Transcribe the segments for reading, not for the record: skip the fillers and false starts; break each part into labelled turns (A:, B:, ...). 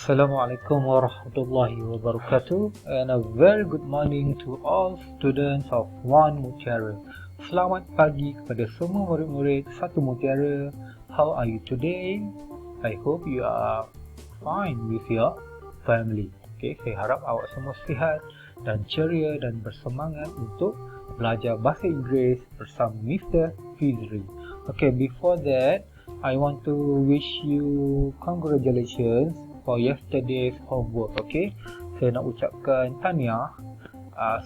A: Assalamualaikum warahmatullahi wabarakatuh, and a very good morning to all students of One Mutiara. Selamat pagi kepada semua murid-murid Satu Mutiara. How are you today? I hope you are fine with your family. Okay, saya harap awak semua sihat dan ceria dan bersemangat untuk belajar bahasa Inggeris bersama Mr. Fizri. Okay, before that, I want to wish you congratulations for yesterday's homework. Okay, saya nak ucapkan tahniah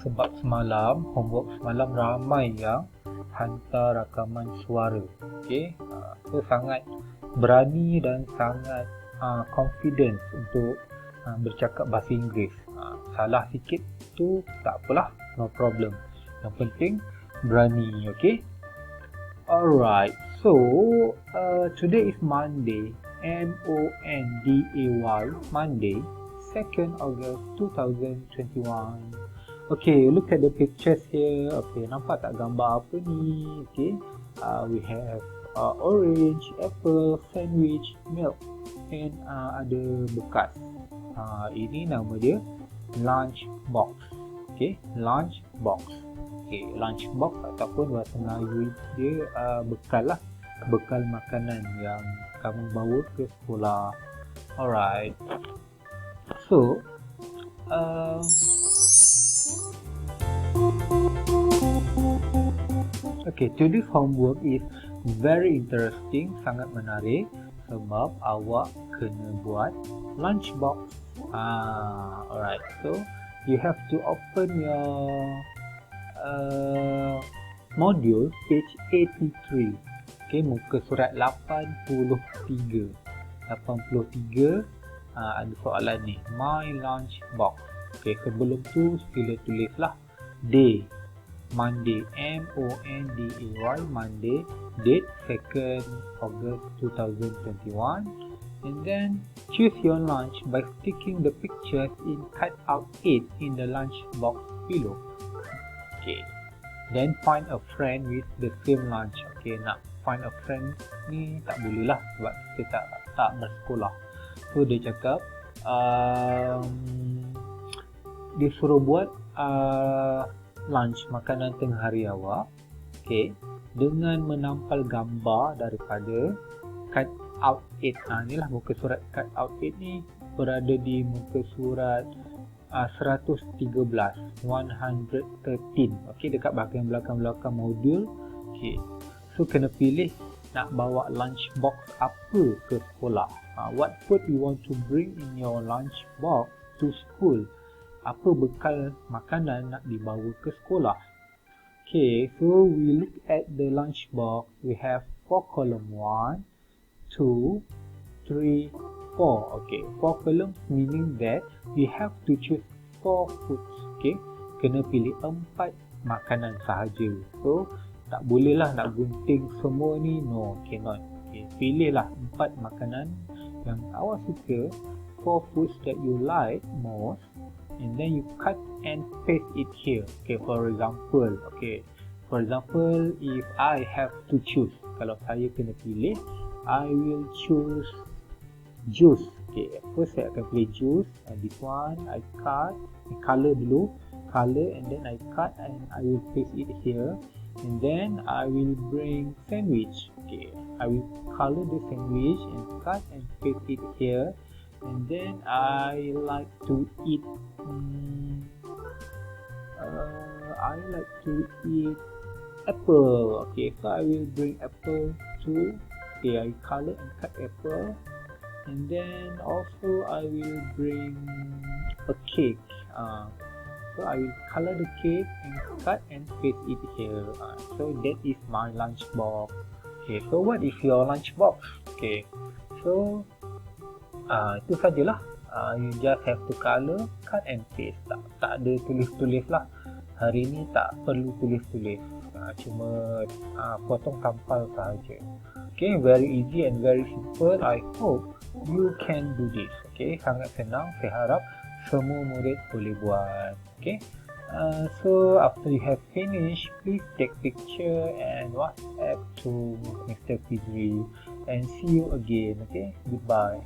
A: sebab semalam homework semalam ramai yang hantar rakaman suara. Okay, so sangat berani dan sangat confident untuk bercakap bahasa Inggeris. Salah sikit tu tak apalah, no problem. Yang penting berani. Okay, alright. So today is Monday. Monday, Monday, 2nd August 2021. Okay, look at the pictures here. Okay, nampak tak gambar apa ni? Okay, we have orange, apple, sandwich, milk, and ada bekas. Ini nama dia lunch box. Okay, lunch box. Okay, lunch box ataupun bahasa Melayu dia bekal lah. Bekal makanan yang kamu bawa ke sekolah. Alright. So, okay, today's homework is very interesting, sangat menarik sebab awak kena buat lunch box. Alright. So, you have to open your module page 83. Okay, muka surat 83. Ada soalan ni, my lunch box. Okay, sebelum tu sila tulislah day, Monday, M-O-N-D-A-Y, Monday, date 2nd August 2021, and then choose your lunch by sticking the pictures in cutout 8 in the lunch box below. Okay, then find a friend with the same lunch. Okay, nak find a friend ni tak boleh lah sebab kita tak bersekolah. So dia cakap dia suruh buat lunch, makanan tengah hari awak. Okay, dengan menampal gambar daripada cut out 8. Inilah muka surat cut out 8 ni berada di muka surat 113. Okay, dekat bahagian belakang modul. Okay, so kena pilih nak bawa lunch box apa ke sekolah. What food you want to bring in your lunch box to school? Apa bekal makanan nak dibawa ke sekolah? Okay, so we look at the lunch box. We have 4 column, 1, 2, 3, 4. Okay, 4 columns meaning that we have to choose 4 foods. Okay, kena pilih 4 makanan sahaja. So tak boleh lah nak gunting semua ni, no, cannot. Okay, pilihlah 4 makanan yang awak suka, 4 foods that you like most, and then you cut and paste it here. Okay, for example, if I have to choose, kalau saya kena pilih, I will choose juice. Okay, first saya akan pilih juice, and this one I cut, color dulu, and then I cut and I will paste it here. And then I will bring sandwich. Okay, I will color the sandwich and cut and paste it here. And then I like to eat apple. Okay, so I will bring apple too. Okay, I color and cut apple. And then also I will bring a cake. So I will color the cake and cut and paste it here. So that is my lunch box. Okay, so what is your lunch box? Okay, so itu sajalah. You just have to color, cut and paste. Tak ada tulis-tulis lah. Hari ni tak perlu tulis-tulis. Cuma potong tampal sahaja. Okay, very easy and very simple. I hope you can do this. Okay, sangat senang. Saya harap semua murid boleh buat. Okay, so after you have finished, please take picture and WhatsApp to Mr. Fizri, and see you again. Okay, goodbye.